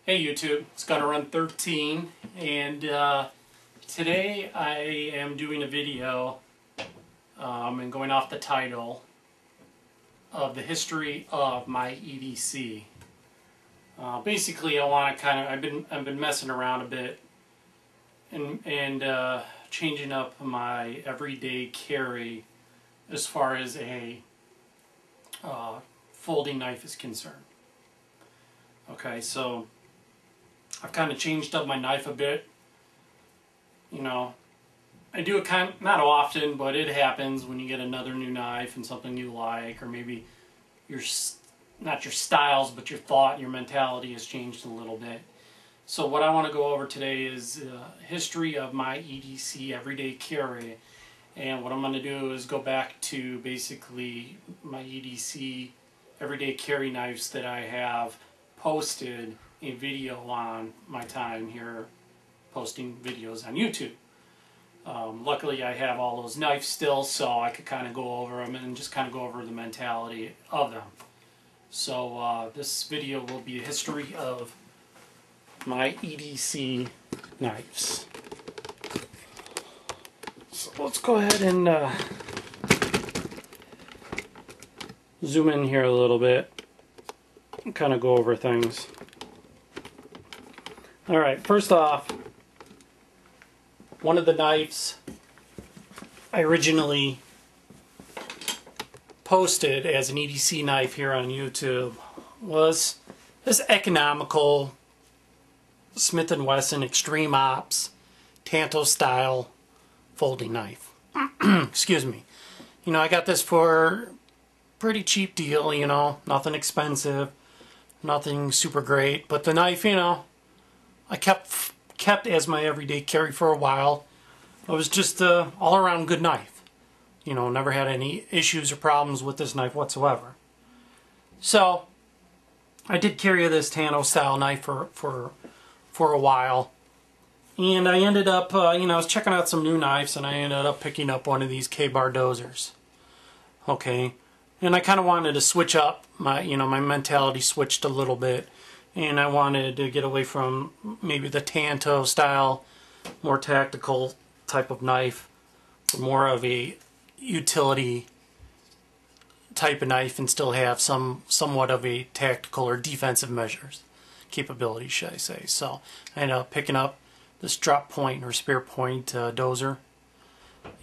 Hey YouTube, it's Gonna Run 13, and today I am doing a video and going off the title of the history of my EDC. Basically, I want to I've been messing around a bit and changing up my everyday carry as far as a folding knife is concerned. Okay, so I've kind of changed up my knife a bit. You know, I do it not often, but it happens when you get another new knife and something you like, or maybe not your styles, but your thought, your mentality has changed a little bit. So what I want to go over today is history of my EDC everyday carry, and what I'm going to do is go back to basically my EDC everyday carry knives that I have posted a video on my time here posting videos on YouTube. Luckily I have all those knives still, so I could kind of go over them and just kind of go over the mentality of them. So this video will be a history of my EDC knives. So let's go ahead and zoom in here a little bit and kind of go over things. Alright, first off, one of the knives I originally posted as an EDC knife here on YouTube was this economical Smith & Wesson Extreme Ops Tanto style folding knife. Excuse me. You know, I got this for a pretty cheap deal, you know, nothing expensive, nothing super great, but the knife, you know, I kept as my everyday carry for a while. It was just an all-around good knife. You know, never had any issues or problems with this knife whatsoever. So I did carry this Tanto style knife for a while, and I ended up, you know, I was checking out some new knives, and I ended up picking up one of these K-bar dozers. Okay, and I kind of wanted to switch up my, you know, my mentality switched a little bit. And I wanted to get away from maybe the Tanto style, more tactical type of knife, for more of a utility type of knife, and still have somewhat of a tactical or defensive measures capability, should I say. So I ended up picking up this drop point or spear point dozer,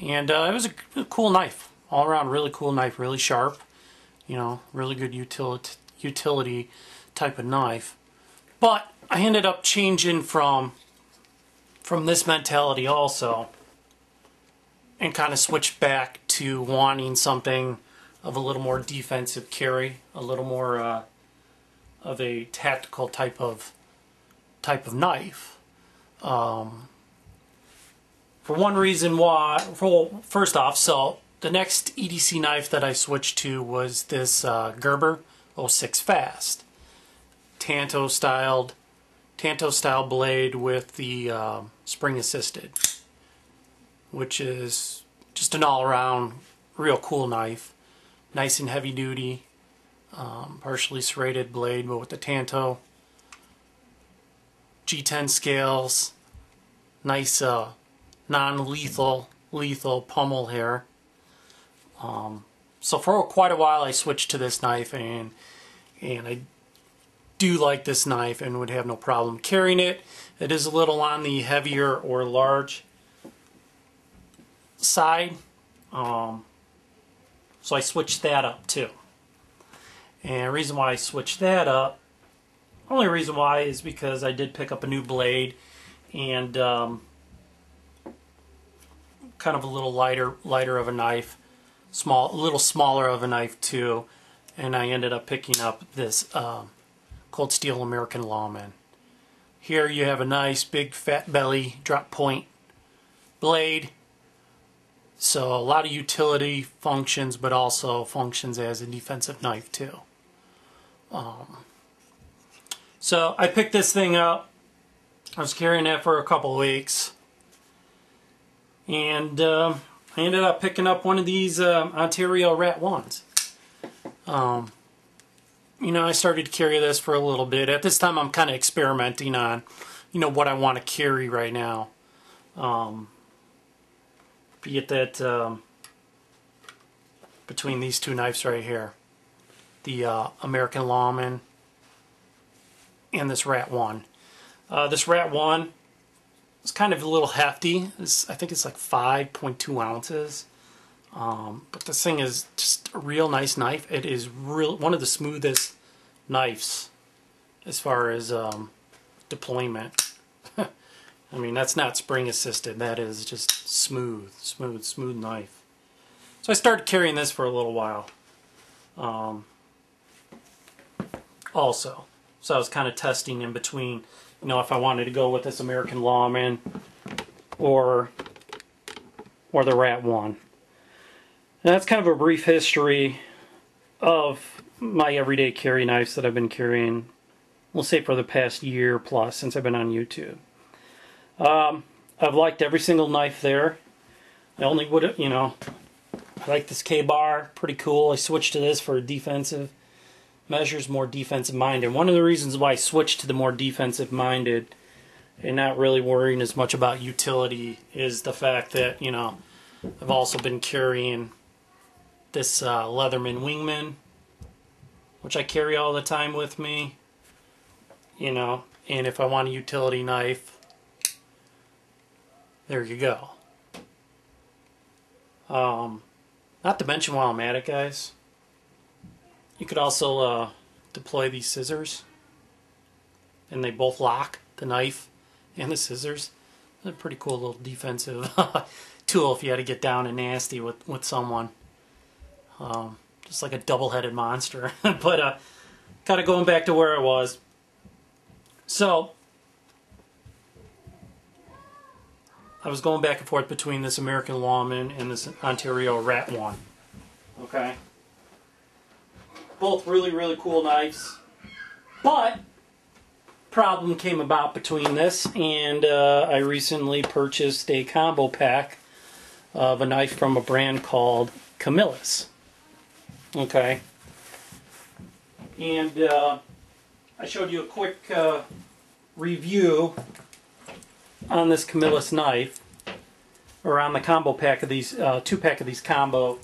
and it was a cool knife, all around really cool knife, really sharp, you know, really good utility type of knife. But I ended up changing from this mentality also, and kind of switched back to wanting something of a little more defensive carry, a little more of a tactical type of knife. For one reason why, first off, so the next EDC knife that I switched to was this Gerber 06 Fast. Tanto style blade with the spring assisted, which is just an all-around real cool knife, nice and heavy duty, partially serrated blade, but with the Tanto G10 scales, nice non-lethal pommel here. So for quite a while I switched to this knife, and I do like this knife and would have no problem carrying it. It is a little on the heavier or large side, so I switched that up too. And the reason why I switched that up, only reason why, is because I did pick up a new blade, and kind of a little lighter of a knife, a little smaller of a knife too, and I ended up picking up this Cold Steel American Lawman. Here you have a nice big fat belly drop point blade, so a lot of utility functions, but also functions as a defensive knife too. So I picked this thing up. I was carrying that for a couple of weeks, and I ended up picking up one of these Ontario Rat 1s. you know, I started to carry this for a little bit. At this time, I'm kind of experimenting on, you know, what I want to carry right now. Be it that between these two knives right here, the American Lawman and this Rat 1. This Rat 1 is kind of a little hefty. I think it's like 5.2 ounces. But this thing is just a real nice knife. It is one of the smoothest knives as far as deployment. I mean, that's not spring assisted. That is just smooth knife. So I started carrying this for a little while. Also, so I was kind of testing in between, you know, if I wanted to go with this American Lawman or the Rat 1. And that's kind of a brief history of my everyday carry knives that I've been carrying, we'll say for the past year plus since I've been on YouTube. I've liked every single knife there. I only would, you know, I like this K-bar, pretty cool. I switched to this for defensive measures, more defensive minded. One of the reasons why I switched to the more defensive minded and not really worrying as much about utility is the fact that, you know, I've also been carrying this Leatherman Wingman, which I carry all the time with me, you know, and if I want a utility knife, there you go. Not to mention while I'm at it, guys, you could also deploy these scissors, and they both lock, the knife and the scissors. It's a pretty cool little defensive tool if you had to get down and nasty with someone. Just like a double-headed monster. But kind of going back to where I was. So I was going back and forth between this American Lawman and this Ontario Rat 1. Okay. Both really, really cool knives. But problem came about between this, and I recently purchased a combo pack of a knife from a brand called Camillus. Okay. And I showed you a quick review on this Camillus knife, or on the combo pack of these, 2-pack of these combo,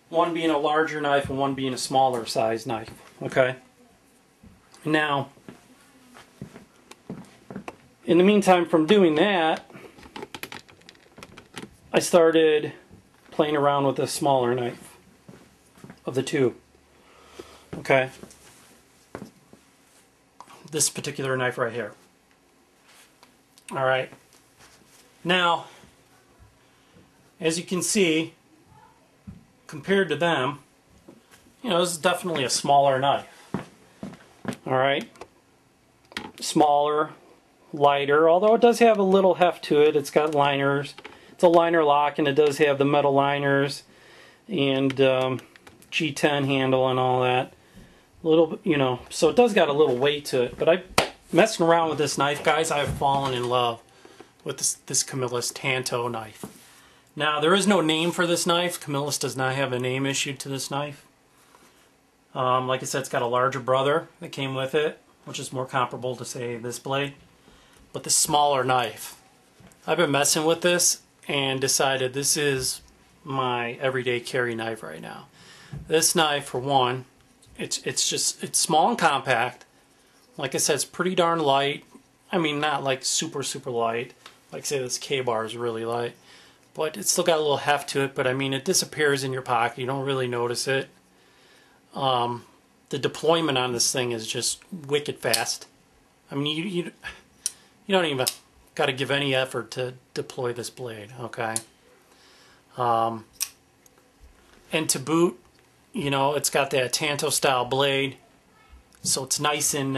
one being a larger knife and one being a smaller size knife. Okay. Now, in the meantime, from doing that, I started playing around with a smaller knife of the two. Okay. This particular knife right here. Alright. Now, as you can see, compared to them, you know, this is definitely a smaller knife. Alright. Smaller, lighter, although it does have a little heft to it. It's got liners. It's a liner lock, and it does have the metal liners and G10 handle and all that. A little, you know, so it does got a little weight to it. But messing around with this knife, guys, I've fallen in love with this Camillus Tanto knife. Now, there is no name for this knife. Camillus does not have a name issued to this knife. Like I said, it's got a larger brother that came with it, which is more comparable to, say, this blade. But the smaller knife, I've been messing with this and decided this is my everyday carry knife right now. This knife, for one, it's small and compact. Like I said, it's pretty darn light. I mean, not like super light. Like say this K-bar is really light, but it's still got a little heft to it. But I mean, it disappears in your pocket. You don't really notice it. The deployment on this thing is just wicked fast. I mean, you don't even got to give any effort to deploy this blade. Okay. And to boot, you know, it's got that Tanto style blade, so it's nice and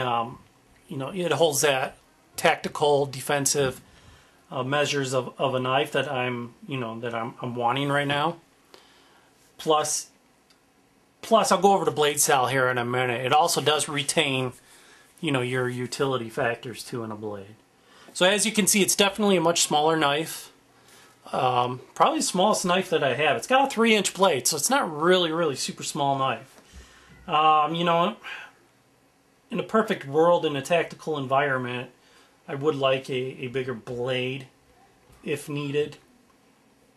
you know, it holds that tactical defensive measures of a knife that I'm wanting right now. Plus I'll go over the blade style here in a minute. It also does retain, you know, your utility factors too in a blade. So as you can see, it's definitely a much smaller knife. Probably the smallest knife that I have. It's got a 3-inch blade, so it's not really super small knife. You know, in a perfect world, in a tactical environment, I would like a bigger blade if needed.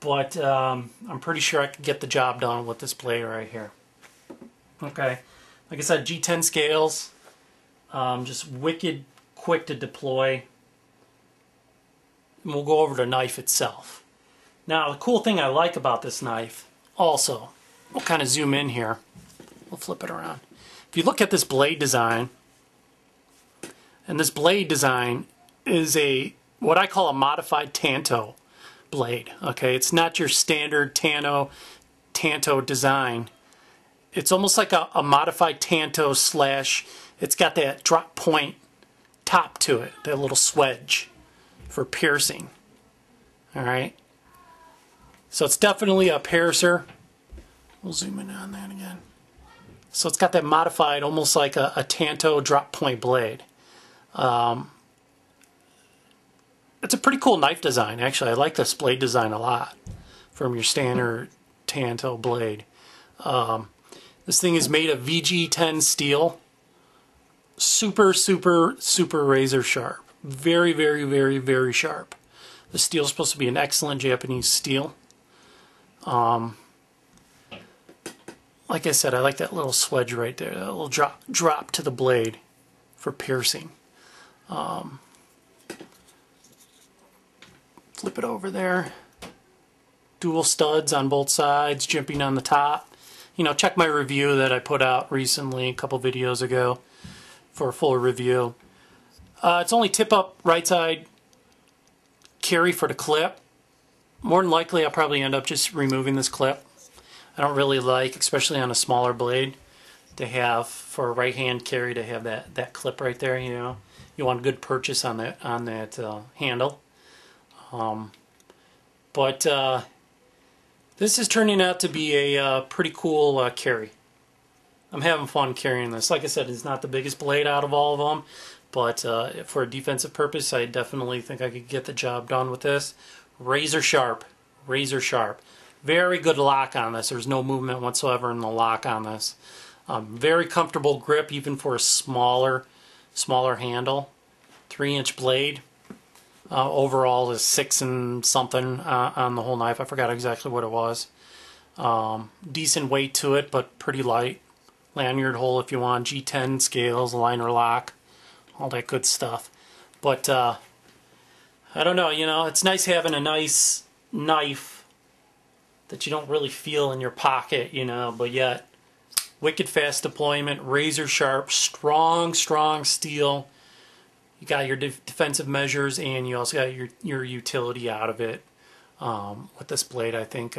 But I'm pretty sure I could get the job done with this blade right here. Okay, like I said, G10 scales, just wicked quick to deploy. And we'll go over the knife itself. Now, the cool thing I like about this knife, also, we'll kind of zoom in here. We'll flip it around. If you look at this blade design, and this blade design is what I call a modified Tanto blade. Okay, it's not your standard Tanto design. It's almost like a modified Tanto slash, it's got that drop point top to it, that little swedge for piercing. Alright, so it's definitely a piercer. We'll zoom in on that again. So it's got that modified, almost like a Tanto drop point blade. It's a pretty cool knife design, actually. I like this blade design a lot from your standard Tanto blade. This thing is made of VG10 steel. Super, super, super razor sharp. Very, very, very, very sharp. The steel is supposed to be an excellent Japanese steel. Like I said, I like that little swedge right there, that little drop to the blade for piercing. Flip it over there. Dual studs on both sides, jimping on the top. You know, check my review that I put out recently, a couple videos ago, for a full review. It's only tip up right side carry for the clip. More than likely I'll probably end up just removing this clip. I don't really like, especially on a smaller blade, to have, for a right hand carry, to have that clip right there, you know. You want a good purchase on that handle. But this is turning out to be a pretty cool carry. I'm having fun carrying this. Like I said, it's not the biggest blade out of all of them, but for a defensive purpose, I definitely think I could get the job done with this. Razor sharp, razor sharp. Very good lock on this. There's no movement whatsoever in the lock on this. Very comfortable grip, even for a smaller handle. 3-inch blade. Overall is 6 and something on the whole knife. I forgot exactly what it was. Decent weight to it, but pretty light. Lanyard hole if you want. G10 scales, liner lock, all that good stuff. But I don't know, you know, it's nice having a nice knife that you don't really feel in your pocket, you know, but yet wicked fast deployment, razor sharp, strong steel. You got your defensive measures, and you also got your utility out of it. With this blade, I think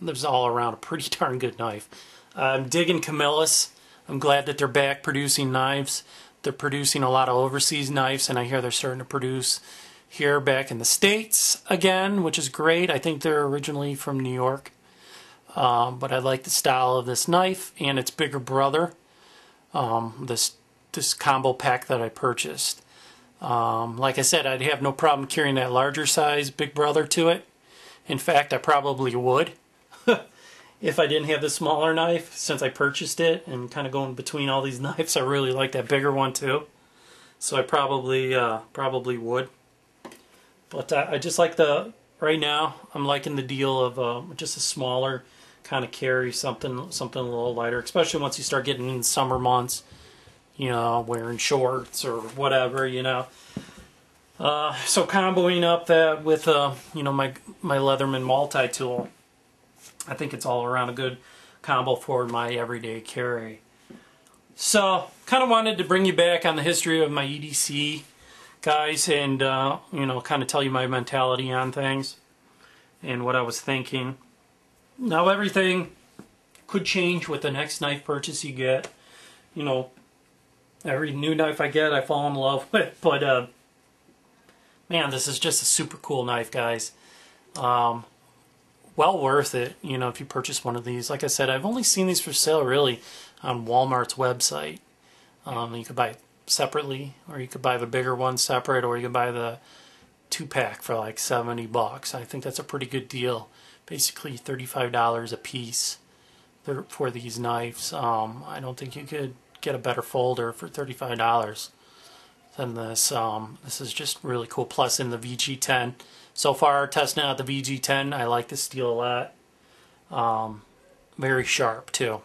there's all around a pretty darn good knife. I'm digging Camillus. I'm glad that they're back producing knives. They're producing a lot of overseas knives, and I hear they're starting to produce here back in the States again, which is great. I think they're originally from New York. But I like the style of this knife and its bigger brother. This combo pack that I purchased. Like I said, I'd have no problem carrying that larger size big brother to it. In fact, I probably would if I didn't have the smaller knife, since I purchased it, and kind of going between all these knives. I really like that bigger one too, so I probably would. But I just like right now I'm liking the deal of just a smaller kind of carry, something a little lighter, especially once you start getting in the summer months, you know, wearing shorts or whatever, you know. So comboing up that with you know, my Leatherman multi-tool, I think it's all around a good combo for my everyday carry. So kind of wanted to bring you back on the history of my EDC, guys, and you know, kind of tell you my mentality on things and what I was thinking. Now everything could change with the next knife purchase you get. You know, every new knife I get I fall in love with, but man, this is just a super cool knife, guys. Well worth it, you know, if you purchase one of these. Like I said, I've only seen these for sale really on Walmart's website. You could buy it separately, or you could buy the bigger one separate, or you could buy the 2-pack for like $70. I think that's a pretty good deal. Basically $35 a piece for these knives. I don't think you could get a better folder for $35 than this. This is just really cool. Plus in the VG10. So far, testing out the VG10, I like this steel a lot. Very sharp too.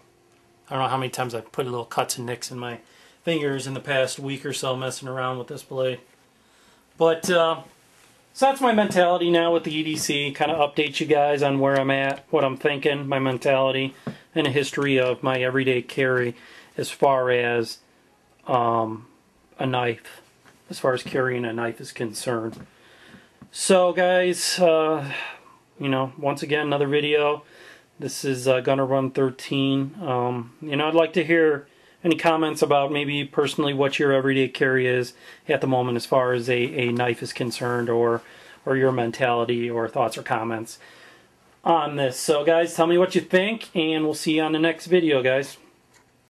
I don't know how many times I've put little cuts and nicks in my fingers in the past week or so messing around with this blade. But so that's my mentality now with the EDC. Kind of update you guys on where I'm at, what I'm thinking, my mentality, and a history of my everyday carry as far as a knife, as far as carrying a knife is concerned. So guys, you know, once again, another video. This is Gunner Run 13. You know, I'd like to hear any comments about maybe personally what your everyday carry is at the moment as far as a knife is concerned, or your mentality or thoughts or comments on this. So guys, tell me what you think, and we'll see you on the next video, guys.